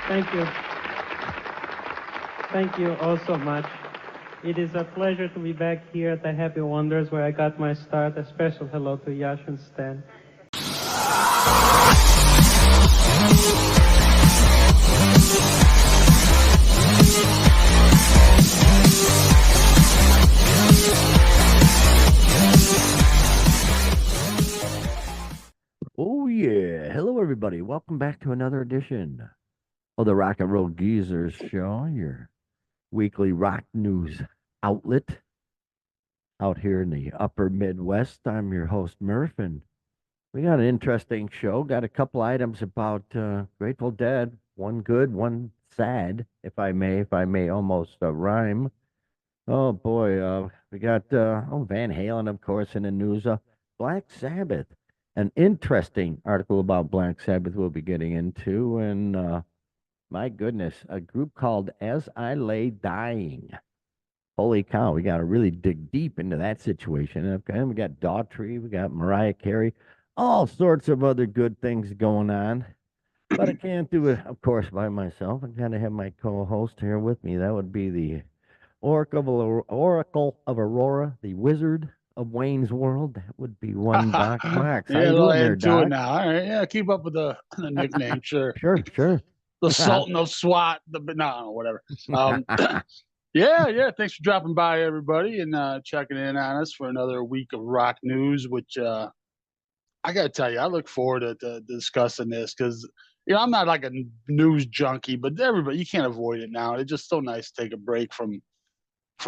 Thank you. Thank you all so much. It is a pleasure to be back here at the Happy Wonders where I got my start. A special hello to Yash and Stan. Oh, yeah. Hello, everybody. Welcome back to another edition of the Rock and Roll Geezers Show, your weekly rock news outlet out here in the upper Midwest. I'm your host, Murph, and we got an interesting show. Got a couple items about Grateful Dead. One good, one sad, if I may almost rhyme. Oh, boy. We got Van Halen, of course, in the news. Black Sabbath. An interesting article about Black Sabbath we'll be getting into. And my goodness, a group called As I Lay Dying. Holy cow, we got to really dig deep into that situation. Okay, we got Daughtry, we got Mariah Carey, all sorts of other good things going on. But I can't do it, of course, by myself. I got to have my co-host here with me. That would be the Oracle of Aurora, the Wizard of Wayne's World. That would be one Doc Max. How Yeah, you I'll doing there, add to it Doc? now. All right, yeah, keep up with the nickname, sure. Sure. The Sultan of SWAT, no, whatever. Yeah. Thanks for dropping by, everybody, and checking in on us for another week of rock news. Which I got to tell you, I look forward to discussing this because I'm not like a news junkie, but everybody, you can't avoid it now. It's just so nice to take a break from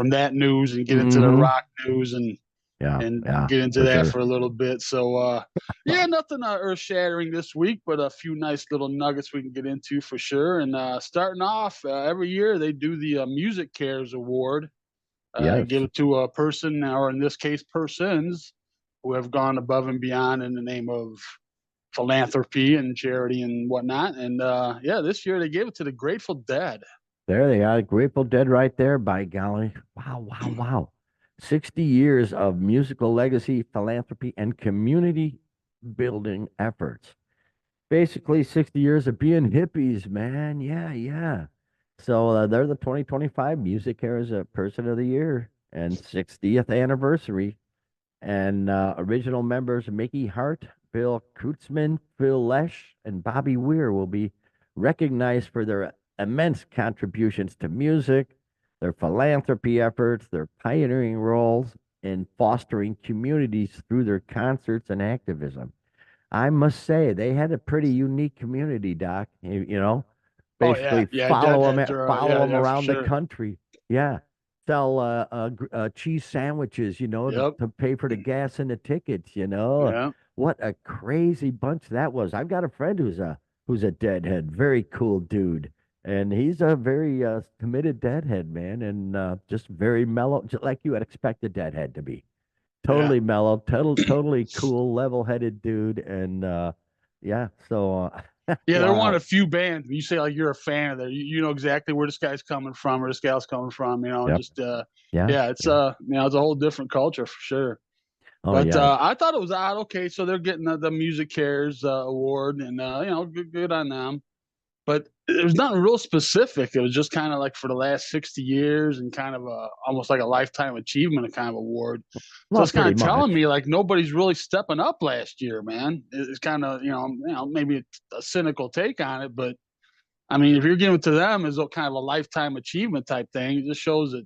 that news and get into the rock news and get into that for a little bit. So, nothing earth-shattering this week, but a few nice little nuggets we can get into for sure. And starting off, every year they do the Music Cares Award. Give it to a person, or in this case, persons, who have gone above and beyond in the name of philanthropy and charity and whatnot. And this year they gave it to the Grateful Dead. There they are, Grateful Dead right there, by golly. Wow. 60 years of musical legacy, philanthropy, and community building efforts. Basically, 60 years of being hippies, man. Yeah. So they're the 2025 Music Cares Person of the Year and 60th anniversary. And original members Mickey Hart, Bill Kreutzmann, Phil Lesh, and Bobby Weir will be recognized for their immense contributions to music, their philanthropy efforts, their pioneering roles in fostering communities through their concerts and activism. I must say, they had a pretty unique community, Doc. Basically follow them around the country. Yeah. Sell cheese sandwiches, to pay for the gas and the tickets, What a crazy bunch that was. I've got a friend who's a deadhead, very cool dude. And he's a very committed deadhead, man, and just very mellow, just like you would expect a deadhead to be. Totally mellow, totally cool, level-headed dude, and so they're one of the few bands. You say like you're a fan of that, you know exactly where this guy's coming from or this gal's coming from. It's it's a whole different culture for sure. I thought it was odd. Okay, so they're getting the Music Cares award, and good on them. But it was nothing real specific. It was just kind of like for the last 60 years and kind of almost like a lifetime achievement kind of award. So it's kind of telling me like nobody's really stepping up last year, man. It's kind of, maybe a cynical take on it. But, I mean, if you're giving it to them as a kind of a lifetime achievement type thing, it just shows that,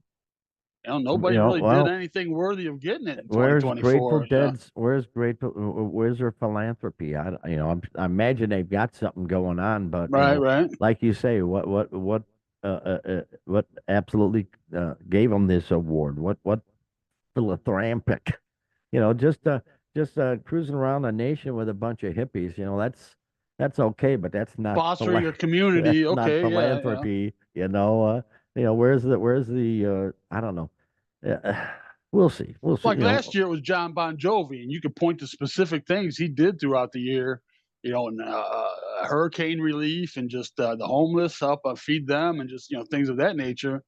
nobody really did anything worthy of getting it in 2024. Where's their philanthropy? I imagine they've got something going on, but right. Like you say, what absolutely gave them this award? What philanthropic? Just cruising around a nation with a bunch of hippies. That's okay, but that's not fostering your community. That's okay, not philanthropy. Where's the I don't know. We'll see. Like last year, it was John Bon Jovi, and you could point to specific things he did throughout the year. And hurricane relief and just the homeless, help feed them, and just things of that nature.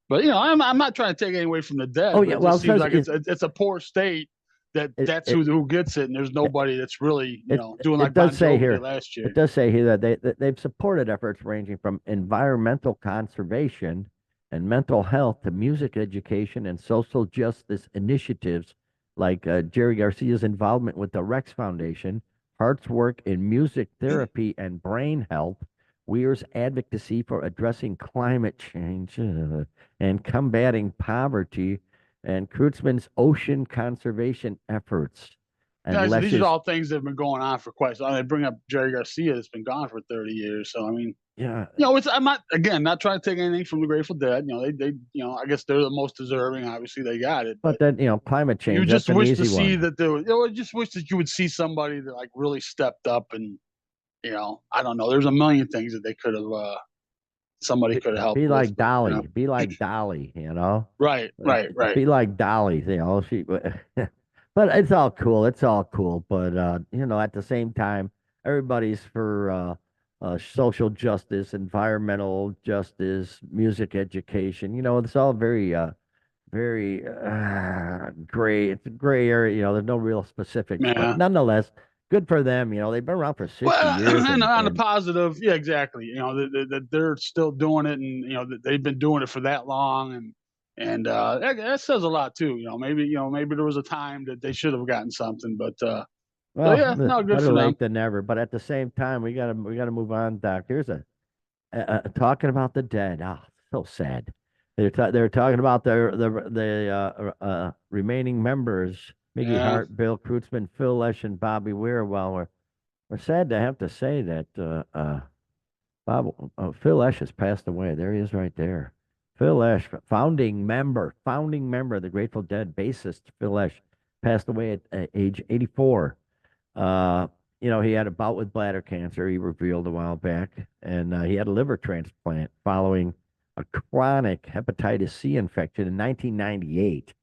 But I'm not trying to take anything away from the Dead. Oh yeah, it seems like it's a poor state that's who gets it, and there's nobody that's really doing like it does Bon say Jovi here did last year. It does say here that they've supported efforts ranging from environmental conservation and mental health to music education and social justice initiatives like Jerry Garcia's involvement with the Rex Foundation, Hart's work in music therapy and brain health, Weir's advocacy for addressing climate change and combating poverty, and Kreutzmann's ocean conservation efforts. And Yeah, so these Lesh's, are all things that have been going on for quite some time. They bring up Jerry Garcia that's been gone for 30 years. So I mean, yeah, I'm not trying to take anything from the Grateful Dead. They I guess they're the most deserving. Obviously, they got it. but then climate change. You That's just an wish to easy see one. that I just wish that you would see somebody that like really stepped up and I don't know. There's a million things that they could have. Somebody could have helped Be with. like Dolly. Be like Dolly. Right. Be like Dolly. She. But it's all cool. It's all cool. But at the same time, everybody's for social justice, environmental justice, music education. It's all very gray. It's a gray area. There's no real specifics, but Yeah. nonetheless, good for them. They've been around for 60 Well, years. and on the positive, yeah, exactly. That they're still doing it, and that they've been doing it for that long, and that says a lot too. Maybe there was a time that they should have gotten something, but so Well, yeah, no, good better for them. late than never. But at the same time, we gotta move on, Doc. Here's talking about the dead. Oh, so sad. They're talking about the remaining members: Mickey Yeah. Hart, Bill Kreutzmann, Phil Lesh, and Bobby Weir. Well, we're sad to have to say that Phil Lesh has passed away. There he is, right there. Phil Lesh, founding member of the Grateful Dead, bassist Phil Lesh, passed away at age 84. He had a bout with bladder cancer, he revealed a while back, and he had a liver transplant following a chronic hepatitis C infection in 1998.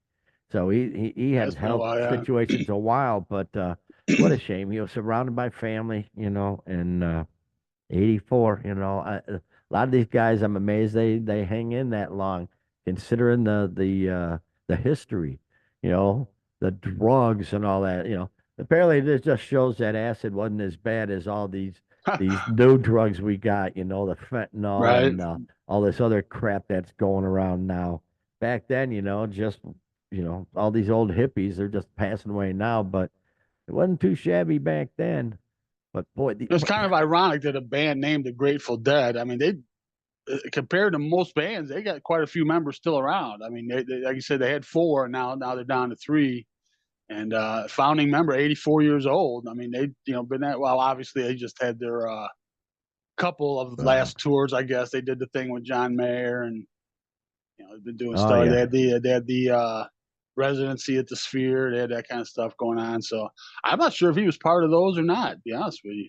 So he had health situations a while, but what a shame. He was surrounded by family, and 84, a lot of these guys, I'm amazed they hang in that long, considering the history, the drugs and all that. Apparently this just shows that acid wasn't as bad as all these new drugs we got, the fentanyl Right. and all this other crap that's going around now. Back then, just all these old hippies, they're just passing away now, but it wasn't too shabby back then. But boy, It's kind of ironic that a band named the Grateful Dead. I mean, they compared to most bands, they got quite a few members still around. I mean, they like you said, they had 4, and now they're down to 3. And founding member, 84 years old. I mean, they been that well. Obviously, they just had their couple of last tours. I guess they did the thing with John Mayer, and they've been doing stuff. yeah. They had the residency at the Sphere. They had that kind of stuff going on. So I'm not sure if he was part of those or not. To be honest with you.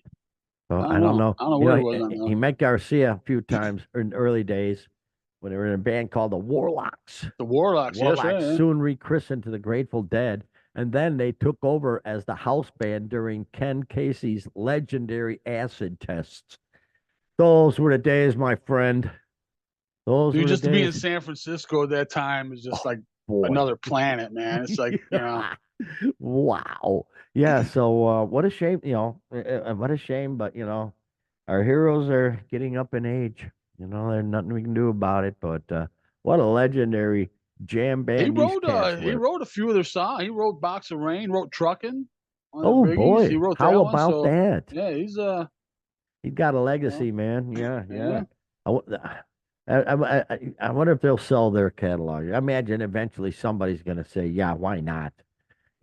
I don't know. I don't know where he was on those. He met Garcia a few times in the early days when they were in a band called the Warlocks. The Warlocks, yes, right, yeah. Soon rechristened to the Grateful Dead, and then they took over as the house band during Ken Casey's legendary acid tests. Those were the days, my friend. Those were just the to days. be in San Francisco at that time is just like another planet, man. It's like Wow. Yeah. So what a shame, what a shame, but our heroes are getting up in age. There's nothing we can do about it. But what a legendary jam band. He wrote a few of their songs. He wrote Box of Rain, wrote Truckin'. Oh boy. He wrote How about that? Yeah, he's got a legacy, man. Yeah. I wonder if they'll sell their catalog. I imagine eventually somebody's going to say, yeah, why not?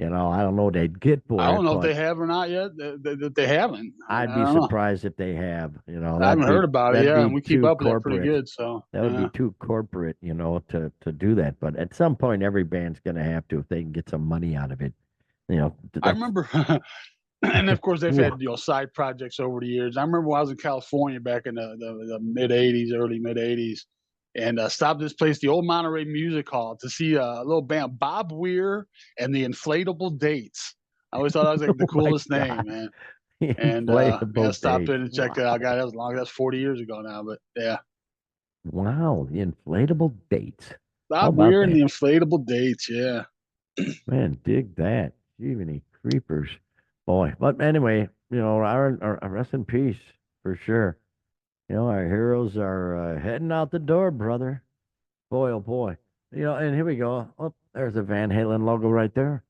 I don't know what they'd get for it. I don't know if they have or not yet. That they haven't. I'd be surprised if they have. I haven't heard about it. Yeah, and we keep up with that pretty good. So that would be too corporate, to do that. But at some point, every band's going to have to if they can get some money out of it. I remember, and of course they've had side projects over the years. I remember when I was in California back in the mid '80s, early mid '80s. And stopped this place, the old Monterey Music Hall, to see a little band, Bob Weir and the Inflatable Dates. I always thought that was like the coolest name, man. And stopped in and checked it out. God, that's 40 years ago now, but yeah. Wow, the Inflatable Dates. Bob Weir and the Inflatable Dates, yeah. Man, dig that. Jiminy creepers, boy. But anyway, our rest in peace for sure. Our heroes are heading out the door, brother. Boy, oh boy. And here we go. Oh, there's a Van Halen logo right there.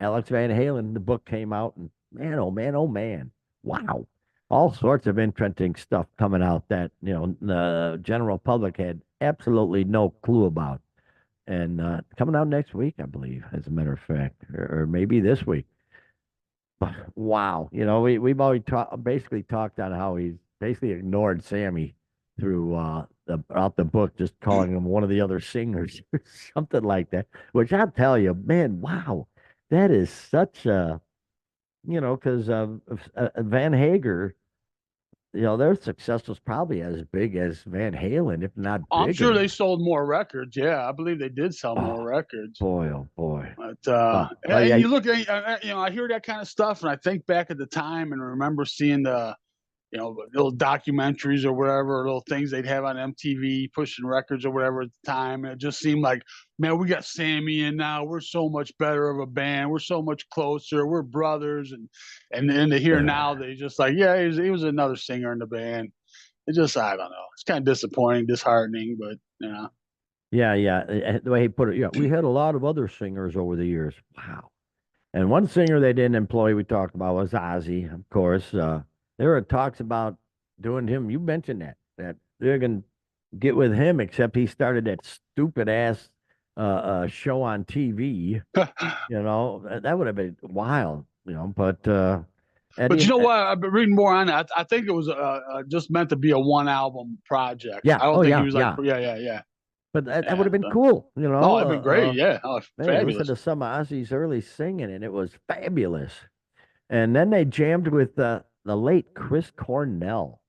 Alex Van Halen. The book came out, and man, oh man, oh man, wow! All sorts of interesting stuff coming out that the general public had absolutely no clue about, and coming out next week, I believe, as a matter of fact, or maybe this week. But wow, we've always basically talked on how he's basically ignored Sammy throughout the book, just calling him one of the other singers, or something like that. Which I'll tell you, man, wow, that is such a because Van Hagar, their success was probably as big as Van Halen, if not I'm bigger. sure they sold more records. Yeah, I believe they did sell more Oh records. boy, oh boy. But Well, yeah, and you look at I hear that kind of stuff, and I think back at the time and remember seeing the little documentaries or whatever, little things they'd have on MTV pushing records or whatever at the time. And it just seemed like, man, we got Sammy and now we're so much better of a band. We're so much closer. We're brothers. And to hear now they just like, yeah, he was another singer in the band. It just, I don't know. It's kind of disappointing, disheartening, but yeah. The way he put it, yeah, we had a lot of other singers over the years. Wow. And one singer they didn't employ, we talked about, was Ozzy, of course. There were talks about doing him. You mentioned that they're going to get with him, except he started that stupid ass show on TV. That would have been wild, but. But you know what? I've been reading more on it. I think it was just meant to be a one album project. Yeah. I don't Oh, think yeah. he was like, Yeah. yeah. But that Yeah, would have been so. cool, Oh, it'd been great. Yeah. Oh, Man, I fabulous. listened to some of Ozzy's early singing, and it was fabulous. And then they jammed with the late Chris Cornell.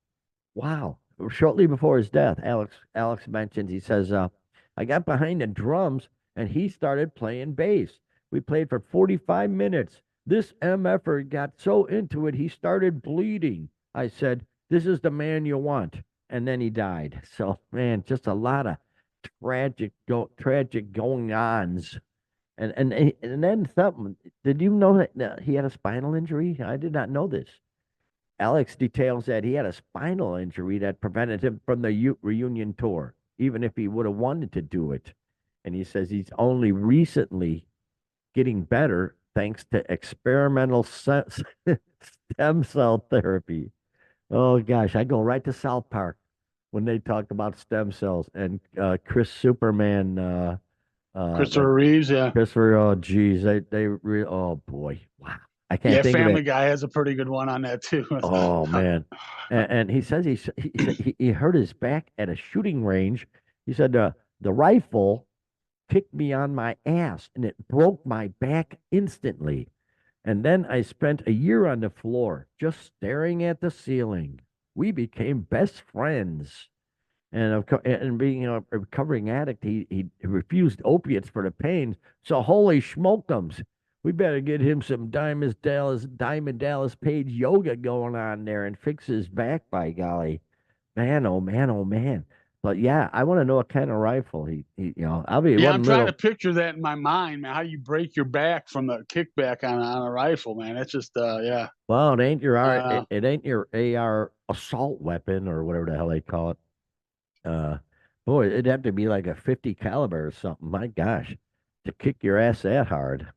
Wow. Shortly before his death, Alex mentions, he says, I got behind the drums and he started playing bass. We played for 45 minutes. This MFer got so into it, he started bleeding. I said, this is the man you want. And then he died. So, man, just a lot of tragic going ons. And then something. Did you know that he had a spinal injury? I did not know this. Alex details that he had a spinal injury that prevented him from the reunion tour, even if he would have wanted to do it. And he says he's only recently getting better thanks to experimental stem cell therapy. Oh gosh, I go right to South Park when they talk about stem cells and Chris Superman. Christopher Reeves, yeah. Christopher, oh geez, oh boy, wow. I can't Yeah, think of Family it. Guy has a pretty good one on that too. Oh man, and he says he hurt his back at a shooting range. He said the rifle kicked me on my ass and it broke my back instantly. And then I spent a year on the floor just staring at the ceiling. We became best friends. And being a recovering addict, he refused opiates for the pain. So holy schmokums, we better get him some Diamond Dallas Page yoga going on there and fix his back. By golly, man, oh man, oh man. But yeah, I want to know what kind of rifle I'll be Yeah, one I'm little. trying to picture that in my mind, man. How you break your back from the kickback on a rifle, man. That's just yeah. Well, it ain't your AR assault weapon or whatever the hell they call it. Uh, Boy, it'd have to be like a 50 caliber or something. My gosh, to kick your ass that hard.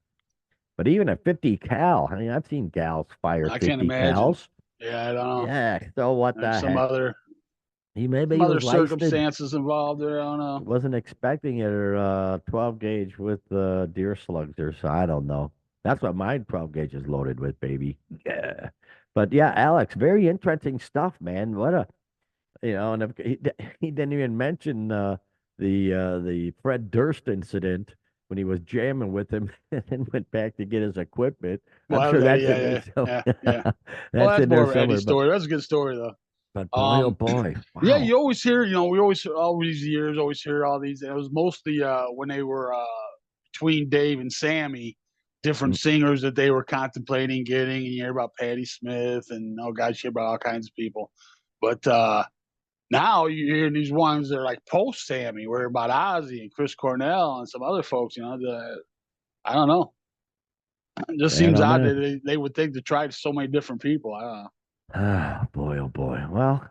But even a 50 cal, I mean, I've seen gals fire I 50 can't imagine. cals. Yeah, I don't know. Yeah, so what There's the some heck? Maybe some he other was licensed, circumstances involved there. I don't know. wasn't expecting it, or 12 gauge with deer slugs there, so I don't know. That's what my 12 gauge is loaded with, baby. Yeah. But yeah, Alex, very interesting stuff, man. What a and he didn't even mention the Fred Durst incident when he was jamming with him and then went back to get his equipment. I'm Well, sure yeah, that's in there. yeah. Well, That's that's in there more of Eddie's somewhere. But story. That's a good story though. boy, oh boy, Yeah, wow. you always hear, we always all these years always hear all these. It was mostly when they were between Dave and Sammy, different singers that they were contemplating getting, and you hear about Patti Smith and oh gosh, you hear about all kinds of people. But now you hear these ones that are like post Sammy, where about Ozzy and Chris Cornell and some other folks. I don't know. It just seems odd that they would think to try so many different people. I don't know. Ah, boy, oh boy. Well,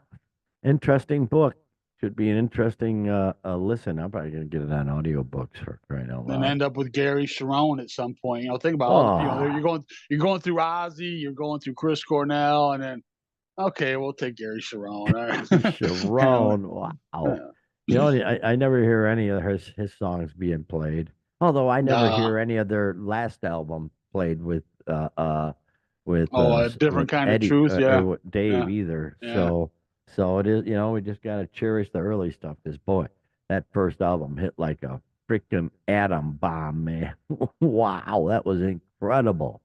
interesting book. Should be an interesting listen. I'm probably gonna get it on audiobooks for crying out Then loud. end up with Gary Sharon at some point. Think about all the, you're going through Ozzy, you're going through Chris Cornell, and then okay, we'll take Gary Sharon. All right. Sharon, wow. I never hear any of his songs being played. Although I never hear any of their last album played with a different kind Eddie of truth, or Dave either. Yeah. So it is, we just gotta cherish the early stuff. Because boy, that first album hit like a freaking atom bomb, man. Wow, that was incredible.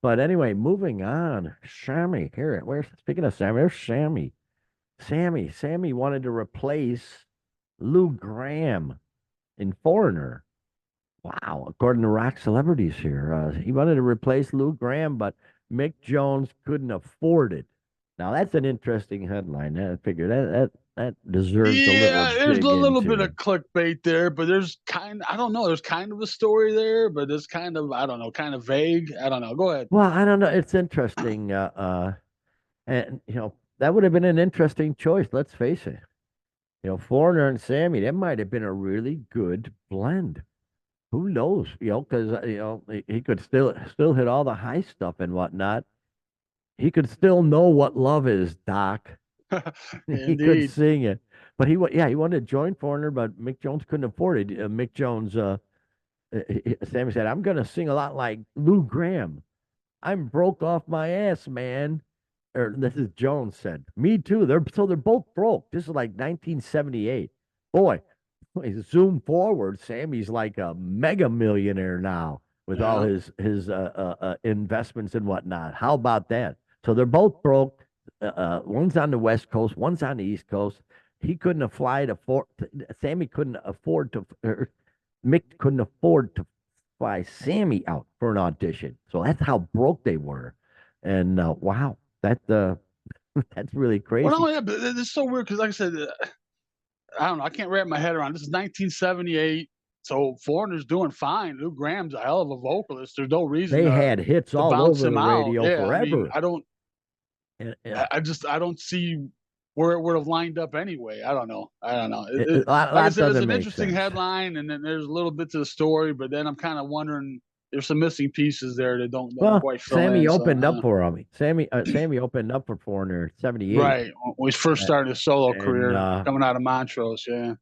But anyway, moving on. Sammy, speaking of Sammy, there's Sammy. Sammy wanted to replace Lou Graham in Foreigner. Wow, according to rock celebrities here, he wanted to replace Lou Graham, but Mick Jones couldn't afford it. Now that's an interesting headline. I figure that deserves a little. There's a little bit of clickbait there, but I don't know. There's kind of a story there, but it's kind of, I don't know, kind of vague. I don't know. Go ahead. Well, I don't know. It's interesting. And that would have been an interesting choice. Let's face it. Foreigner and Sammy, that might have been a really good blend. Who knows? Because he could still hit all the high stuff and whatnot. He could still know what love is, Doc. He could sing it, but he wanted to join Foreigner, but Mick Jones couldn't afford it. Mick Jones, Sammy said, "I'm going to sing a lot like Lou Graham. I'm broke off my ass, man." Or this is Jones said, "Me too." They're both broke. This is like 1978. Boy, zoom forward, Sammy's like a mega millionaire now with all his investments and whatnot. How about that? So they're both broke. One's on the West Coast, one's on the East Coast. He couldn't fly to Sammy couldn't afford to. Mick couldn't afford to fly Sammy out for an audition. So that's how broke they were. And wow, that's really crazy. Well, yeah, but it's so weird because, like I said, I don't know. I can't wrap my head around. This is 1978, so Foreigner's doing fine. Lou Graham's a hell of a vocalist. There's no reason they had hits all over the radio forever. I mean, I don't. I don't see where it would have lined up anyway. I don't know. Like I said, it's an interesting headline, and then there's a little bit to the story, but then I'm kind of wondering. There's some missing pieces there that don't quite fill in. Sammy opened up for him. Sammy opened up for Foreigner in '78. Right, when he first started his solo career, coming out of Montrose, yeah.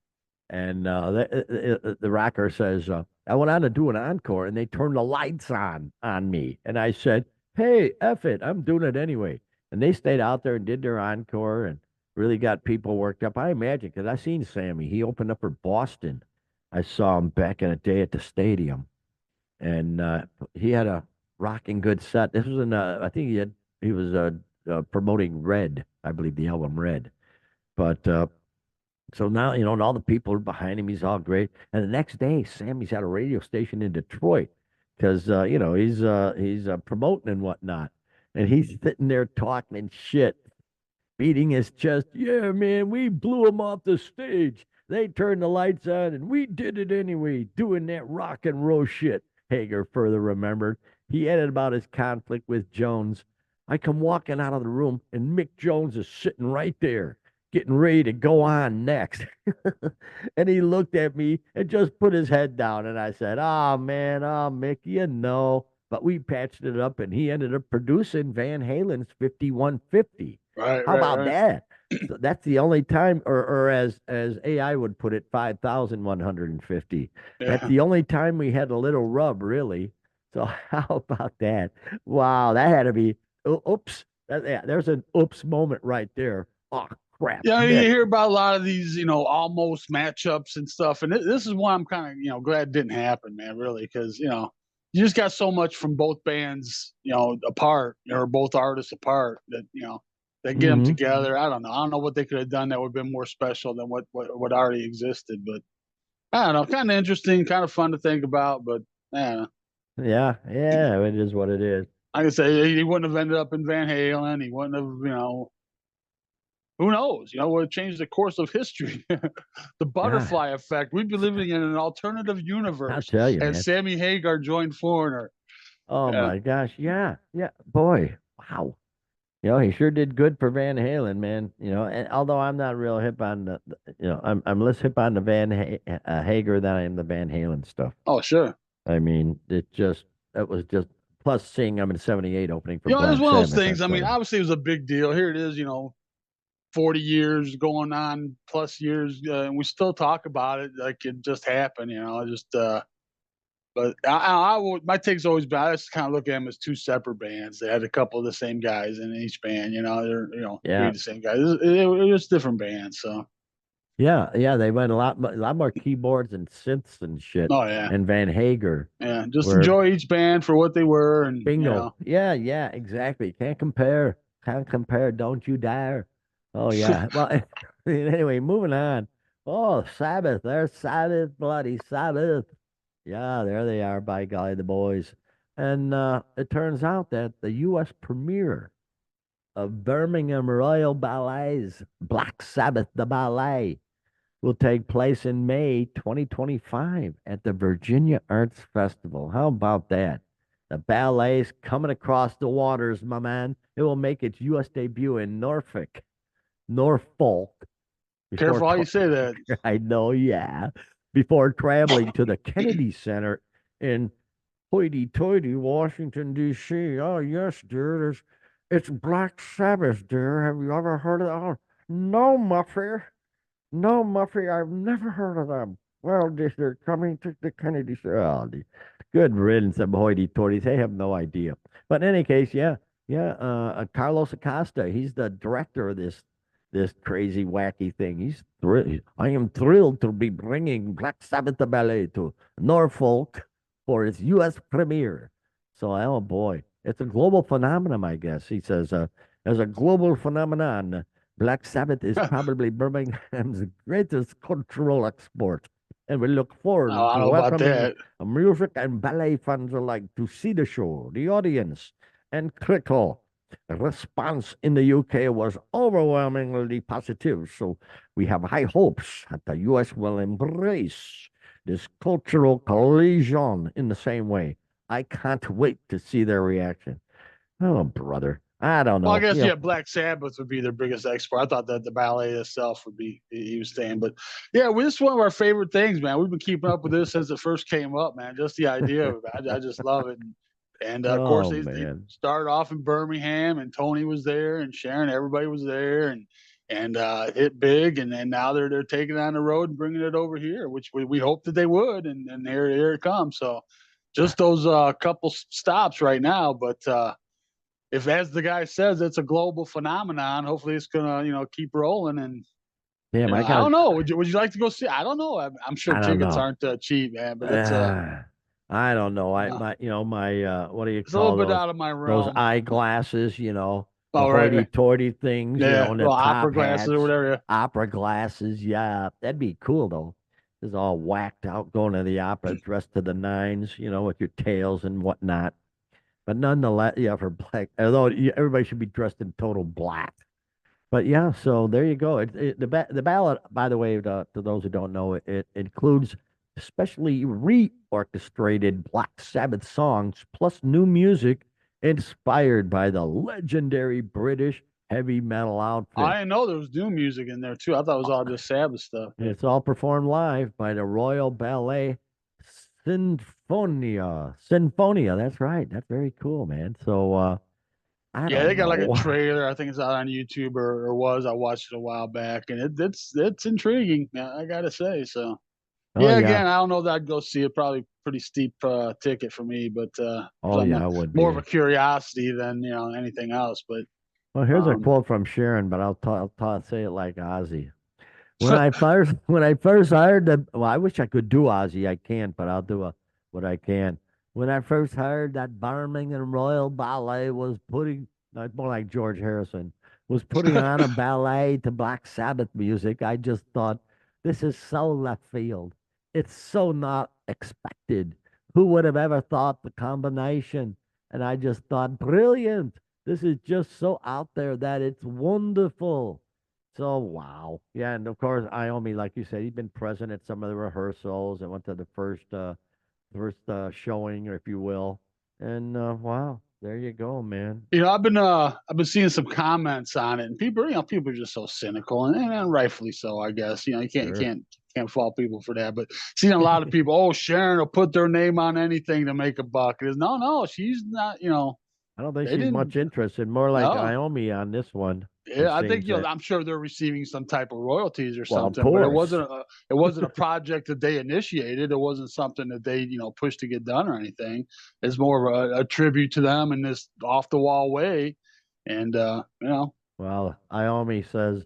And the rocker says, "I went on to do an encore, and they turned the lights on me." And I said, "Hey, F it, I'm doing it anyway." And they stayed out there and did their encore, and really got people worked up. I imagine because I seen Sammy. He opened up for Boston. I saw him back in the day at the stadium. And he had a rocking good set. This was I think he was promoting Red, I believe the album Red. But so now and all the people are behind him. He's all great. And the next day, Sammy's at a radio station in Detroit because he's promoting and whatnot, and he's sitting there talking and shit, beating his chest. Yeah, man, we blew him off the stage. They turned the lights on, and we did it anyway, doing that rock and roll shit. Hagar further remembered. He added about his conflict with Jones. I come walking out of the room, and Mick Jones is sitting right there, getting ready to go on next. And he looked at me and just put his head down. And I said, "Oh, man, Mick, But we patched it up, and he ended up producing Van Halen's 5150. How about that? So that's the only time, or as AI would put it, 5,150. Yeah. That's the only time we had a little rub, really. So how about that? Wow, that had to be oops. There's an oops moment right there. Oh crap! Yeah, you hear about a lot of these, almost matchups and stuff, and this is one I'm kind of, glad didn't happen, man. Really, because you just got so much from both bands, apart, or both artists apart that they get them together. I don't know what they could have done that would have been more special than what already existed. But I don't know, kind of interesting, kind of fun to think about. But I don't know. Yeah, it is what it is. Like I say, he wouldn't have ended up in Van Halen. He wouldn't have, who knows? Would have changed the course of history. The butterfly effect. We'd be living in an alternative universe. I'll tell you, and man. Sammy Hagar joined Foreigner. Oh Yeah. my gosh. Yeah. Yeah. Boy. Wow. He sure did good for Van Halen, man. And although I'm not real hip on I'm less hip on the Hagar than I am the Van Halen stuff. Oh, sure. I mean, it was just plus seeing I'm in '78 opening for It was Black one of those Sabbath. things. That's I mean, sort of obviously, it was a big deal. Here it is, 40 years going on plus years, and we still talk about it like it just happened. Just. But my take's always been I just kind of look at them as two separate bands. They had a couple of the same guys in each band. They're three yeah, of the same guys. It was just different bands. So yeah, yeah. They went a lot more keyboards and synths and shit. oh yeah, And Van Hagar yeah. Just were enjoy each band for what they were, and bingo. Yeah, yeah, exactly. Can't compare. Can't compare. Don't you dare. Oh yeah. Well, anyway, moving on. Oh, Sabbath. There's Sabbath, bloody Sabbath. Yeah, there they are, by golly, the boys. And it turns out that the U.S. premiere of Birmingham Royal Ballet's Black Sabbath, the ballet, will take place in May 2025 at the Virginia Arts Festival. How about that? The ballet's coming across the waters, my man. It will make its U.S. debut in Norfolk, before careful how you say that. I know, yeah, before traveling to the Kennedy Center in hoity-toity Washington, D.C. Oh, yes, dear. It's Black Sabbath, dear. Have you ever heard of that? Oh, no, Muffy. No, Muffy, I've never heard of them. Well, they're coming to the Kennedy Center. Oh, good riddance, them hoity-toities. They have no idea. But in any case, yeah, yeah. Carlos Acosta, he's the director of this crazy, wacky thing. He's thrilled. I am thrilled to be bringing Black Sabbath the ballet to Norfolk for its U.S. premiere. So, oh boy, it's a global phenomenon, I guess. He says, as a global phenomenon, Black Sabbath is probably Birmingham's greatest cultural export, and we look Oh, forward I to don't know about welcoming that. music and ballet fans alike to see the show. The audience and critical response in the UK was overwhelmingly positive, so we have high hopes that the US will embrace this cultural collision in the same way. I can't wait to see their reaction. Oh, brother. I don't Well, I know. guess yeah, Black Sabbath would be their biggest export. I thought that the ballet itself would be he was saying, but yeah, this is one of our favorite things, man. We've been keeping up with this since it first came up, man. Just the idea of it, I just love it. And of course, Oh, they man. started off in Birmingham, and Tony was there, and Sharon, everybody was there, and hit big, and then now they're taking it on the road and bringing it over here, which we hoped that they would, and here it comes. So, just those couple stops right now, but. If, as the guy says, it's a global phenomenon, hopefully it's gonna keep rolling. And Damn, I I don't got, know. Would you like to go see? I don't know. I'm sure I don't tickets know. aren't cheap, man, but Uh, I don't know. uh, My, what do you it's a little call bit those? out of my Those realm. eyeglasses, the Oh, right. hoity-toity things, Yeah, and the well, opera top glasses or hats, whatever. Yeah. opera glasses. Yeah, that'd be cool, though. Just all whacked out, going to the opera, dressed to the nines, with your tails and whatnot. But nonetheless, yeah, for black, although everybody should be dressed in total black. But yeah, so there you go. The ballad, by the way, to those who don't know, it includes specially reorchestrated Black Sabbath songs plus new music inspired by the legendary British heavy metal outfit. I didn't know there was new music in there too. I thought it was all just Sabbath stuff. And But it's all performed live by the Royal Ballet Sinfonia. Sinfonia, that's right. That's very cool, man. So I yeah, they don't got like a know. trailer. I think it's out on YouTube or was. I watched it a while back, and it's intriguing. I gotta say. So Oh yeah, yeah. again, I don't know that I'd go see it. Probably pretty steep ticket for me, but Oh I'm yeah, it would more of be. a curiosity than anything else. But Well, here's a um, quote from Sharon, but say it like Ozzy. When I first heard that, well, I wish I could do Ozzy. I can't, but I'll do what I can. When I first heard that Birmingham Royal Ballet was putting, no, it's more like George Harrison, was putting on a ballet to Black Sabbath music, I just thought, this is so left field. It's so not expected. Who would have ever thought the combination? And I just thought, brilliant. This is just so out there that it's wonderful. So wow, yeah, and of course Iommi, like you said, he's been present at some of the rehearsals. I went to the first showing, if you will, And wow, there you go, man. I've been seeing some comments on it, and people are just so cynical, and rightfully so, I guess. You Sure. can't fault people for that. But seeing a lot of people, oh, Sharon will put their name on anything to make a buck. No, she's not. I don't think They she's didn't. much interested. More like No, Naomi on this one. It yeah, I think seems that. I'm sure they're receiving some type of royalties or Well, of something, but course. it wasn't a project that they initiated. It wasn't something that they pushed to get done or anything. It's more of a tribute to them in this off the wall way, and Well, Naomi says,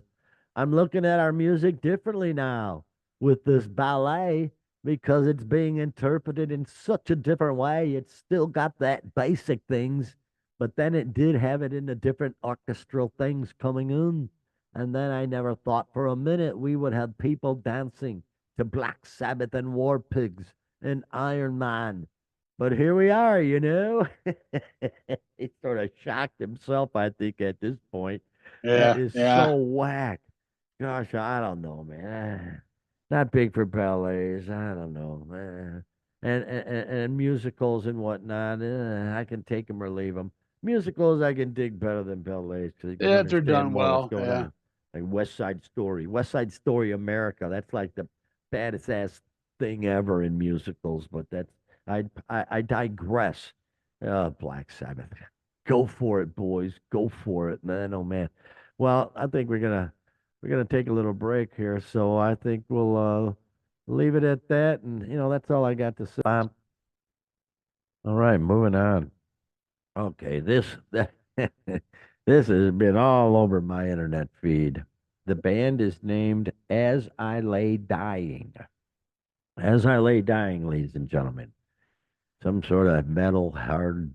I'm looking at our music differently now with this ballet because it's being interpreted in such a different way. It's still got that basic things, but then it did have it in the different orchestral things coming in. And then I never thought for a minute we would have people dancing to Black Sabbath and War Pigs and Iron Man. But here we are, you know. He sort of shocked himself, I think, at this point. That yeah, is yeah. so whack. Gosh, I don't know, man. Not big for ballets. I don't know, man. And musicals and whatnot. I can take them or leave them. Musicals I can dig better than ballets because you can Yeah, if they're understand done more what's well. going Yeah. on. Like West Side Story America. That's like the baddest ass thing ever in musicals. But I digress. Black Sabbath. Go for it, boys. Go for it, man. Oh man. Well, I think we're gonna take a little break here, so I think we'll leave it at that, and that's all I got to say. All right, moving on. Okay, this has been all over my internet feed. The band is named As I Lay Dying. As I Lay Dying, ladies and gentlemen. Some sort of metal hard.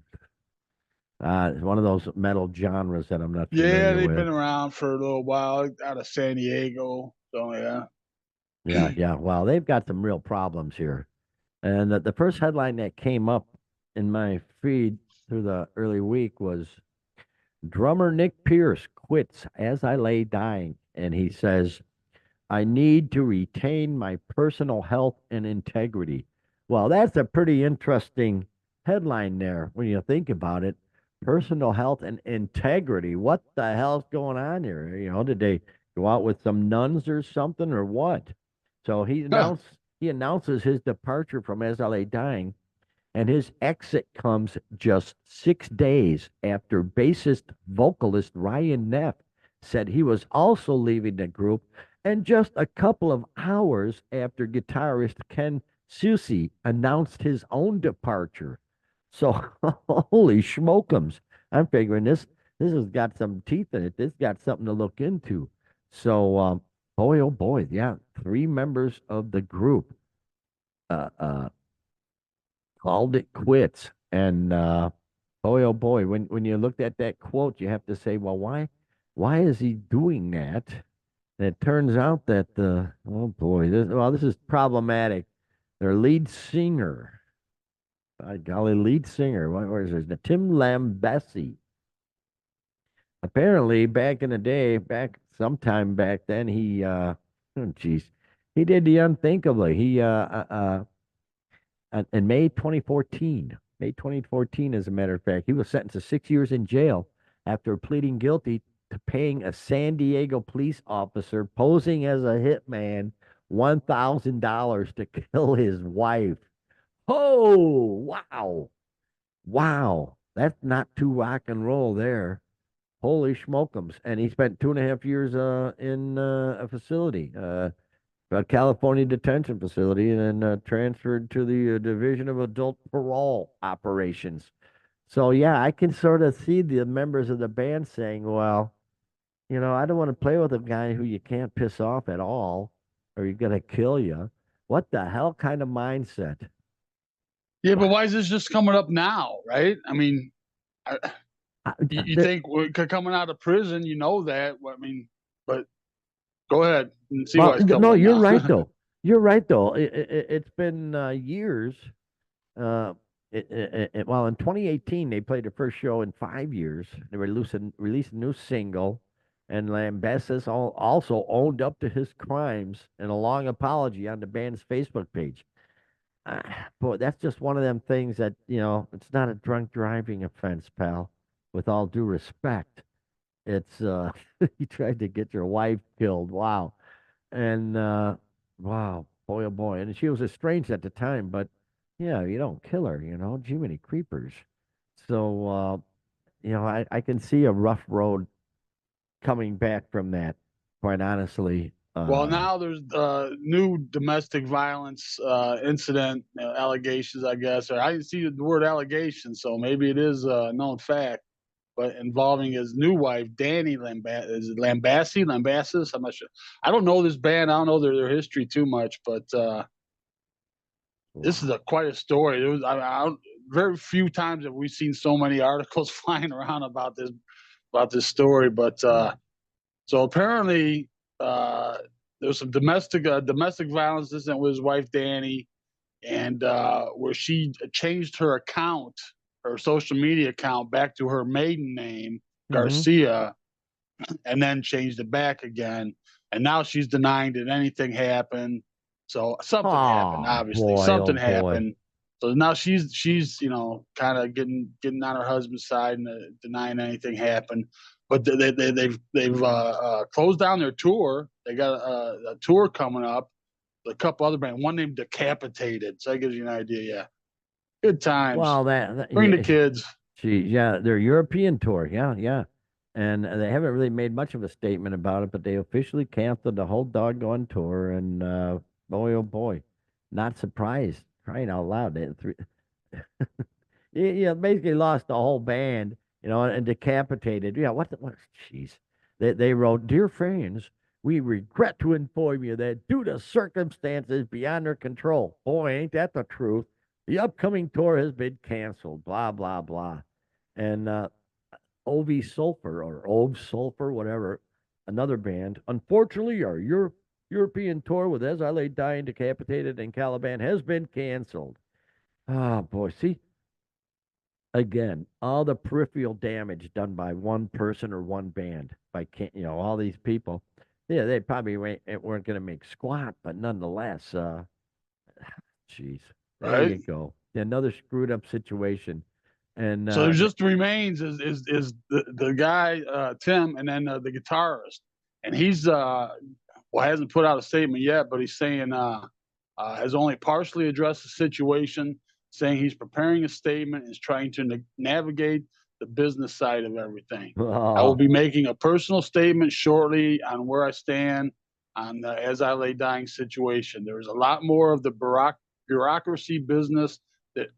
It's one of those metal genres that I'm not Yeah, familiar they've with. been around for a little while out of San Diego. So yeah. Yeah, yeah. Well, they've got some real problems here. And the first headline that came up in my feed through the early week was drummer Nick Pierce quits as I lay dying. And he says, I need to retain my personal health and integrity. Well, that's a pretty interesting headline there when you think about it. Personal health and integrity. What the hell's going on here? Did they go out with some nuns or something or what? So he announces his departure from As I Lay Dying, and his exit comes just 6 days after bassist vocalist Ryan Neff said he was also leaving the group, and just a couple of hours after guitarist Ken Susi announced his own departure. So, holy schmokums. I'm figuring this has got some teeth in it. This got something to look into. So, boy, oh boy, yeah, three members of the group uh, uh, called it quits. And boy, oh boy, when you looked at that quote, you have to say, well, why is he doing that? And it turns out that oh boy, this is problematic. Their lead singer, by golly, lead singer, where is his name? Tim Lambesi. Apparently, back in the day, back sometime back then, oh geez, he did the unthinkable. He in May 2014, as a matter of fact, he was sentenced to 6 years in jail after pleading guilty to paying a San Diego police officer posing as a hitman $1,000 to kill his wife. Oh, wow. Wow. That's not too rock and roll there. Holy schmokums. And he spent 2.5 years in a facility. A California detention facility and then transferred to the Division of Adult Parole Operations. So, yeah, I can sort of see the members of the band saying, well, I don't want to play with a guy who you can't piss off at all or you're going to kill you. What the hell kind of mindset? Yeah, but Wow. why is this just coming up now, right? I mean, I, I- you the- think coming out of prison, that. I mean, but go ahead and see why well, it's coming no, up you're now. right, though. You're right, though. It's been years. Uh, well, in 2018, they played their first show in 5 years. They released a new single, and Lambesis also owned up to his crimes in a long apology on the band's Facebook page. boy, that's just one of them things that, it's not a drunk driving offense, pal. With all due respect, it's you tried to get your wife killed. Wow. And wow, boy, oh boy. And she was estranged at the time, but yeah, you don't kill her, Jiminy creepers. So, I can see a rough road coming back from that, quite honestly. Well, now there's new domestic violence incident allegations, I guess. Or I didn't see the word allegation, so maybe it is a known fact. But involving his new wife, Danny is it Lambassis? I'm not sure. I don't know this band. I don't know their history too much, but this is quite a story. There was very few times have we seen so many articles flying around about this story. But so apparently, there was some domestic violence incident with his wife Danny, and where she changed her account, her social media account, back to her maiden name Mhm. Garcia, and then changed it back again. And now she's denying that anything happened. So something happened, Oh obviously. boy, oh Something boy. happened. So now she's kind of getting on her husband's side and denying anything happened. But they've closed down their tour. They got a tour coming up. A couple other bands, one named Decapitated. So that gives you an idea. Yeah, good times. Well, that Bring the yeah, kids. gee, yeah, their European tour, yeah, yeah, and they haven't really made much of a statement about it, but they officially canceled the whole doggone tour, and boy, oh boy, not surprised. Crying out loud, they had three, basically lost the whole band, and decapitated. Yeah, what? What? Jeez, they wrote, "Dear fans, we regret to inform you that due to circumstances beyond our control, boy, ain't that the truth? The upcoming tour has been canceled. Blah blah blah." And OV Sulfur or Ove Sulfur, whatever, another band. Unfortunately, our European tour with As I Lay Dying, Decapitated, and Caliban has been canceled. Ah, boy, see, again, all the peripheral damage done by one person or one band by all these people. Yeah, they probably weren't going to make squat, but nonetheless, jeez, there Right. you go. Another screwed up situation, and So there's just remains is the guy Tim, and then the guitarist, and he's hasn't put out a statement yet, but he's saying has only partially addressed the situation, saying he's preparing a statement, is trying to navigate the business side of everything. I will oh, be making a personal statement shortly on where I stand on the As I Lay Dying situation. There is a lot more of the bureaucracy business that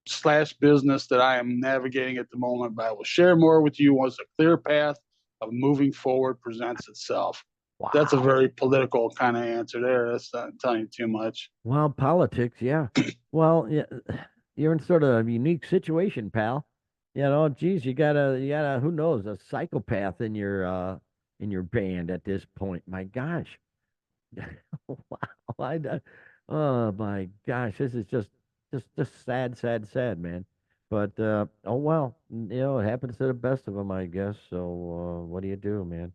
slash business that I am navigating at the moment, but I will share more with you once a clear path of moving forward presents itself. That's a wow. very political kind of answer there. That's not telling you too much. Well, politics, yeah. Well, yeah, you're in sort of a unique situation, pal. Geez, you gotta, who knows, a psychopath in your band at this point. My gosh. Wow. Oh my gosh, this is just sad, sad, sad, man. But oh well, it happens to the best of them, I guess. So what do you do, man?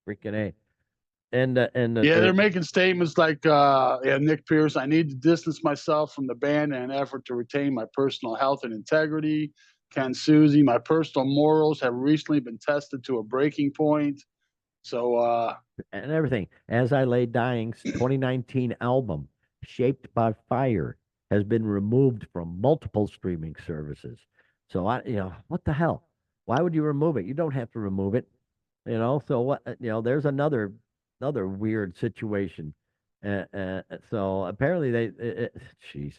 Freaking A. And Yeah, they're making statements like, yeah, Nick Pierce, I need to distance myself from the band in an effort to retain my personal health and integrity. Ken Susie, my personal morals have recently been tested to a breaking point. So, and everything. As I Lay Dying's 2019 album, Shaped by Fire, has been removed from multiple streaming services. So what the hell? Why would you remove it? You don't have to remove it. So what? There's another weird situation. So apparently jeez,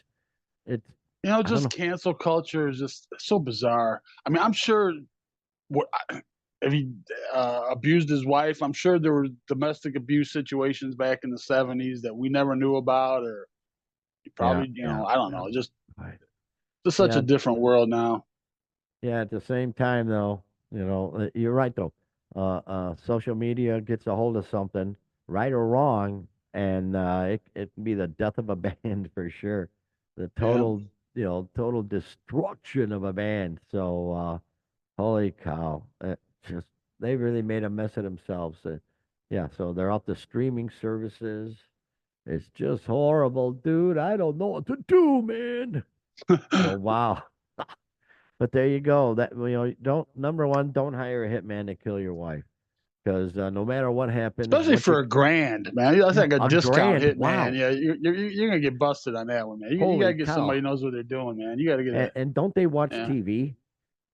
it's I don't just know. cancel culture is just so bizarre. I mean, I'm sure what if he abused his wife. I'm sure there were domestic abuse situations back in the '70s that we never knew about, or he Yeah, probably, yeah, I don't yeah. know, Right. just such a Yeah, different world now. yeah. At the same time, though, you're right though. Social media gets a hold of something, right or wrong, and it can be the death of a band for sure. The Yeah. total destruction of a band. So, holy cow! Just they really made a mess of themselves. Yeah, so they're off the streaming services. It's just horrible, dude. I don't know what to do, man. So wow. But there you go. That don't number one, don't hire a hitman to kill your wife because no matter what happens, Especially once you for $1,000, man. That's like a a discount grand, hit, man. wow, Yeah, you're gonna get busted on that one, man. You gotta holy get somebody cow! who knows what they're doing, man. You gotta get a And don't they watch yeah. TV?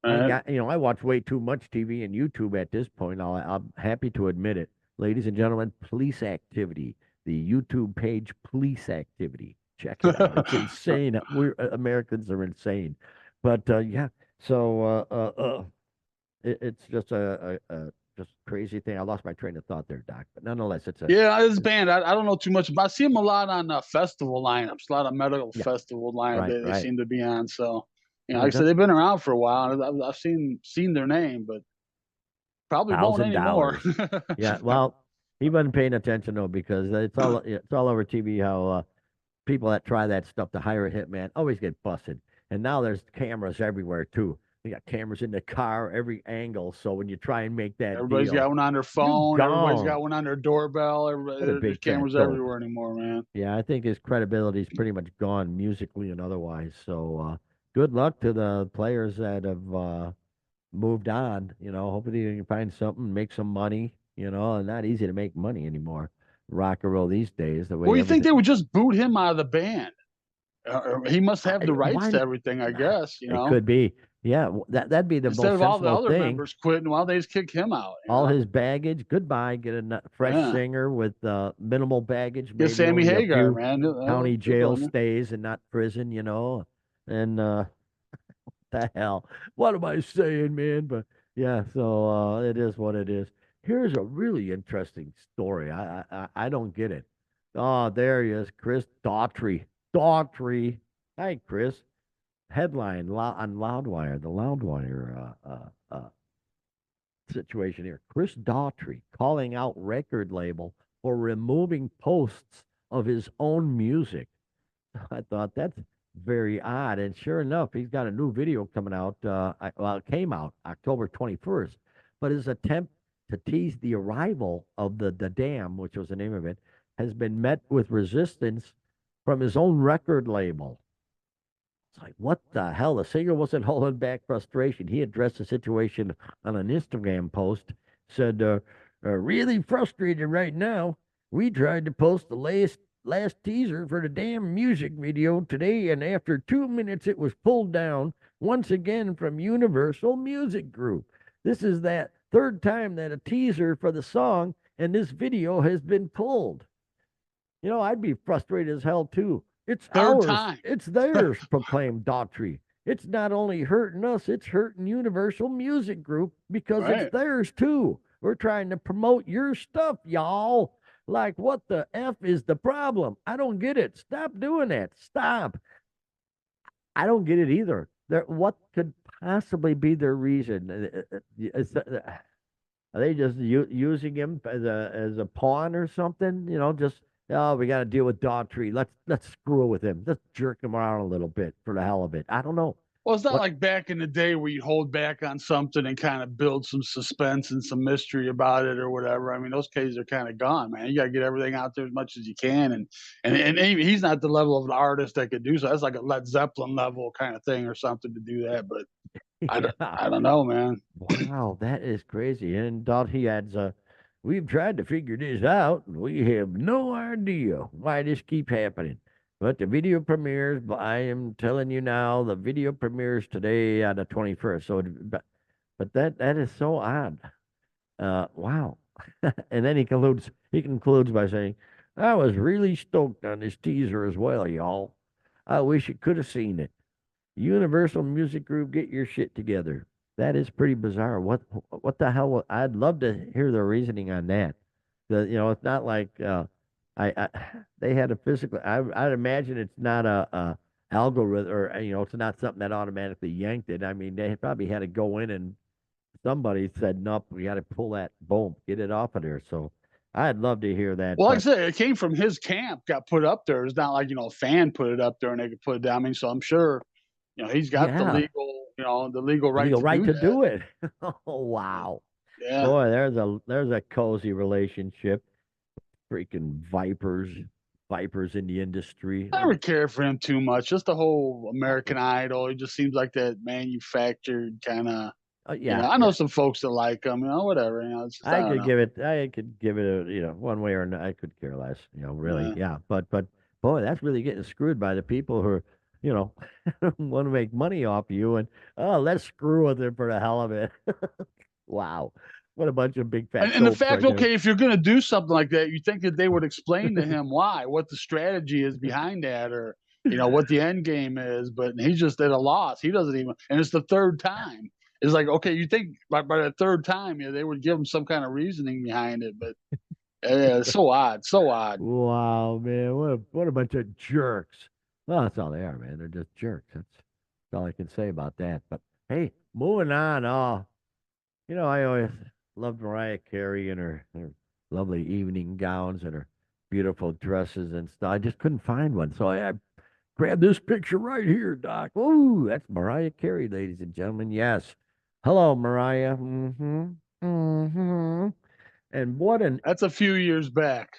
All right. I watch way too much TV and YouTube at this point. I'm happy to admit it, ladies and gentlemen. Police activity, the YouTube page, police activity. Check it out. It's insane. We're Americans are insane, but yeah. So it's just a just crazy thing. I lost my train of thought there, Doc. But nonetheless, it's a Yeah, this band, I don't know too much about. I see them a lot on festival lineups, a lot of medical yeah, festival lineup right, they right. seem to be on. So, Yeah, like I said, that's they've been around for a while. And I've seen their name, but probably won't anymore. $1,000. Yeah, well, he wasn't paying attention though because it's all over TV how people that try that stuff to hire a hitman always get busted. And now there's cameras everywhere too. They got cameras in the car, every angle. So when you try and make that Everybody's deal, got one on their you phone. Everybody's got gone. one on their doorbell. What a There's big fat cameras dope. everywhere anymore, man. Yeah, I think his credibility is pretty much gone musically and otherwise. So good luck to the players that have moved on. Hopefully they can find something, make some money. Not easy to make money anymore. Rock and roll these days, the Well, way you think everything. they would just boot him out of the band? He must have the rights Why? to everything, I guess. It could be. Yeah, that'd be the Instead most of all the sensible other thing. members quitting, why don't they just kick him out? All his baggage, goodbye. Get a fresh Yeah. singer with minimal baggage, Get maybe Sammy only a Hagar, few man. county Good jail on you. stays and not prison. And the hell, what am I saying, man? But yeah, so it is what it is. Here's a really interesting story. I don't get it. Oh, there he is, Chris Daughtry. Daughtry. Hi, Chris. Headline on Loudwire, the Loudwire situation here. Chris Daughtry calling out record label for removing posts of his own music. I thought that's very odd. And sure enough, he's got a new video coming out. It came out October 21st. But his attempt to tease the arrival of the Dam, which was the name of it, has been met with resistance from his own record label. It's like, what the hell? The singer wasn't holding back frustration. He addressed the situation on an Instagram post, said, really frustrated right now. We tried to post the last teaser for the damn music video today, and after 2 minutes, it was pulled down once again from Universal Music Group. This is that third time that a teaser for the song and this video has been pulled. I'd be frustrated as hell too. It's Third ours. time. It's theirs, proclaimed Daughtry. It's not only hurting us, it's hurting Universal Music Group because Right. it's theirs too. We're trying to promote your stuff, y'all. Like, what the F is the problem? I don't get it. Stop doing that. Stop. I don't get it either. What could possibly be their reason? Are they just using him as a pawn or something? Just we got to deal with Daughtry. Let's screw with him. Let's jerk him around a little bit for the hell of it. I don't know. Well, it's not What- like back in the day where you hold back on something and kind of build some suspense and some mystery about it or whatever. I mean, those cases are kind of gone, man. You got to get everything out there as much as you can, and even he's not the level of an artist that could do so. That's like a Led Zeppelin level kind of thing or something to do that. But I don't know, man. Wow, that is crazy. And he adds, we've tried to figure this out, and we have no idea why this keeps happening. But the video premieres, I am telling you now, the video premieres today on the 21st. So, but that is so odd. Wow. And then he concludes by saying, I was really stoked on this teaser as well, y'all. I wish you could have seen it. Universal Music Group, get your shit together. That is pretty bizarre. What the hell? I'd love to hear their reasoning on that. It's not like they had a physical. I'd imagine it's not a algorithm or it's not something that automatically yanked it. I mean, they probably had to go in and somebody said, nope, we got to pull that. Boom, get it off of there. So I'd love to hear that. Well, like I said, it came from his camp, got put up there. It's not like a fan put it up there and they could put it down. I mean, so I'm sure he's got the legal right to do it. Oh wow. Yeah. Boy, there's a cozy relationship. Freaking vipers. vipers in the industry. I never cared for him too much. Just the whole American Idol. He just seems like that manufactured kind of. Yeah, I yeah. know some folks that like him. Whatever. It's just, I don't know. I could give it a, one way or another. I could care less, really. Yeah. Yeah. But boy, that's really getting screwed by the people who are, you know, want to make money off you and, oh, let's screw with it for the hell of it. Wow. What a bunch of big fat And the dopes fact, right there. okay, if you're going to do something like that, you think that they would explain to him why, what the strategy is behind that, or what the end game is. But he's just at a loss. He doesn't even, and it's the third time. It's like, okay, you think by the third time, they would give him some kind of reasoning behind it, but yeah, it's so odd, so odd. Wow, man. What a bunch of jerks. Well, that's all they are, man. They're just jerks. That's all I can say about that. But hey, moving on. I always loved Mariah Carey and her lovely evening gowns and her beautiful dresses and stuff. I just couldn't find one. So I grabbed this picture right here, Doc. Ooh, that's Mariah Carey, ladies and gentlemen. Yes. Hello, Mariah. Mm-hmm. Mm-hmm. And what an That's a few years back.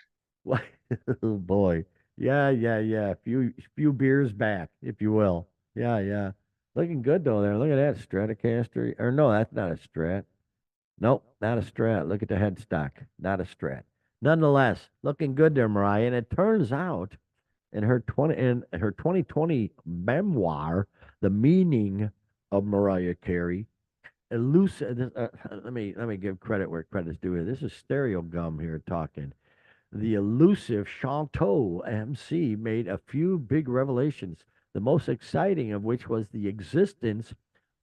oh boy. Yeah, yeah, yeah. Few beers back, if you will. Yeah, yeah. Looking good though there. Look at that Stratocaster. Or no, that's not a Strat. Nope, not a Strat. Look at the headstock. Not a Strat. Nonetheless, looking good there, Mariah. And it turns out in her 2020 memoir, The Meaning of Mariah Carey, elusive. Let me give credit where credit's due here. This is Stereo Gum here talking. The elusive Chanteau MC made a few big revelations, the most exciting of which was the existence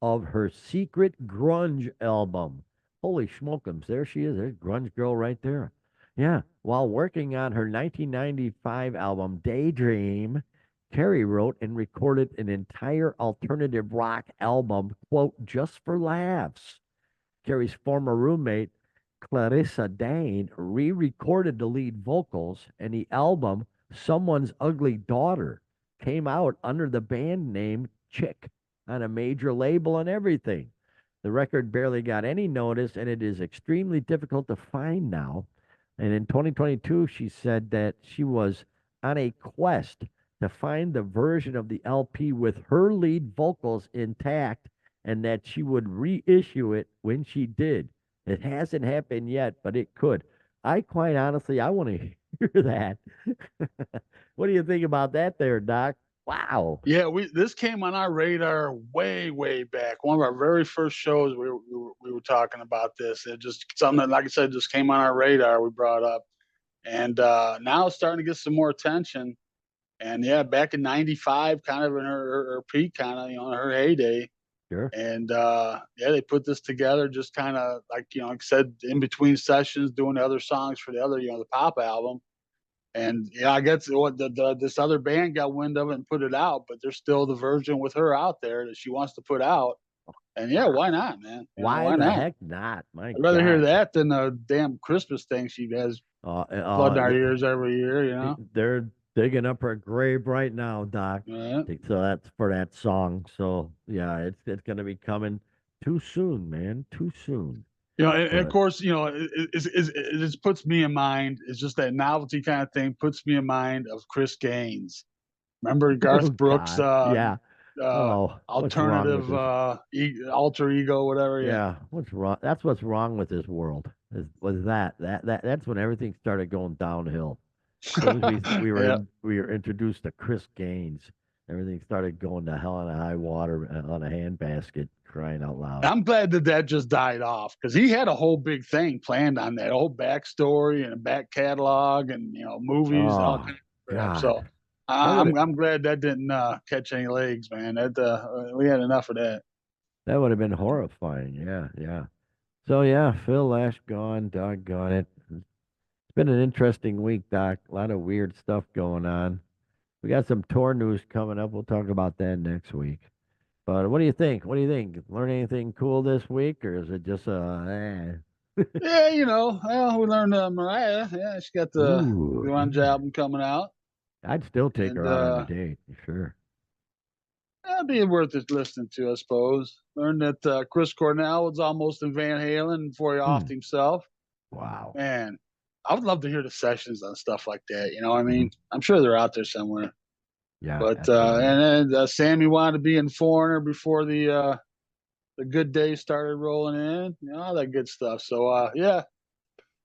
of her secret grunge album. Holy schmokums, there she is. There's grunge girl right there. Yeah, while working on her 1995 album Daydream, Carey wrote and recorded an entire alternative rock album, quote, just for laughs. Carey's former roommate, Clarissa Dane, re recorded the lead vocals, and the album, Someone's Ugly Daughter, came out under the band name Chick on a major label and everything. The record barely got any notice, and it is extremely difficult to find now. And in 2022, she said that she was on a quest to find the version of the LP with her lead vocals intact and that she would reissue it when she did. It hasn't happened yet, but it could. I quite honestly, I want to hear that. What do you think about that there, Doc? Wow. Yeah, this came on our radar way, way back. One of our very first shows, we were talking about this. It just something that, like I said, just came on our radar. We brought up, and now it's starting to get some more attention. And yeah, back in '95, kind of in her peak, kind of in her heyday. Sure. And yeah, they put this together, just kind of like like I said, in between sessions, doing the other songs for the other, the pop album. And yeah, I guess what this other band got wind of it and put it out, but there's still the version with her out there that she wants to put out. And yeah, why not, man? Why Why the not? heck not? My I'd rather hear God. that than the damn Christmas thing she has flooding our ears every year. They're digging up her grave right now, Doc. Yeah. So that's for that song. So yeah, it's gonna be coming too soon, man. Too soon. And of But course, it just puts me in mind. It's just that novelty kind of thing puts me in mind of Chris Gaines. Remember oh Garth Brooks' God, yeah. What's wrong with alternative this? alter ego, whatever. Yeah. Yeah, what's wrong? That's what's wrong with this world. Was that's when everything started going downhill. As soon as Yeah. we were introduced to Chris Gaines, everything started going to hell in a high water on a handbasket. Crying out loud. I'm glad that just died off because he had a whole big thing planned on that whole backstory and a back catalog and movies and all Oh kinds of crap. God, So I'm glad that didn't catch any legs, man. That we had enough of that. that would have been horrifying. Yeah, yeah. So yeah, Phil Lesh gone. Doggone it. It's been an interesting week, Doc. A lot of weird stuff going on. We got some tour news coming up. We'll talk about that next week. But what do you think? What do you think? Learn anything cool this week, or is it just Yeah, well, we learned Mariah. Yeah, she got the Ooh, grunge yeah. album coming out, I'd still take and her out on a date, sure. that'd be worth it listening to, I suppose. Learned that Chris Cornell was almost in Van Halen before he offed himself. Wow. Man, I would love to hear the sessions on stuff like that. You know what I mean? I'm sure they're out there somewhere. Yeah, But absolutely. and then Sammy wanted to be in Foreigner before the good days started rolling in, you know, all that good stuff. So yeah,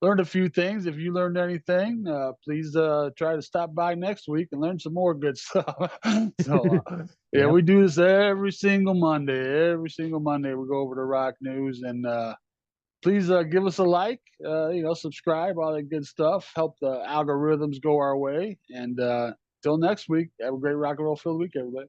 learned a few things. If you learned anything, please try to stop by next week and learn some more good stuff. So yeah, Yep. we do this every single Monday. Every single Monday we go over to Rock News and please give us a like, you know, subscribe, all that good stuff. Help the algorithms go our way. And till next week, have a great rock and roll filled week, everybody.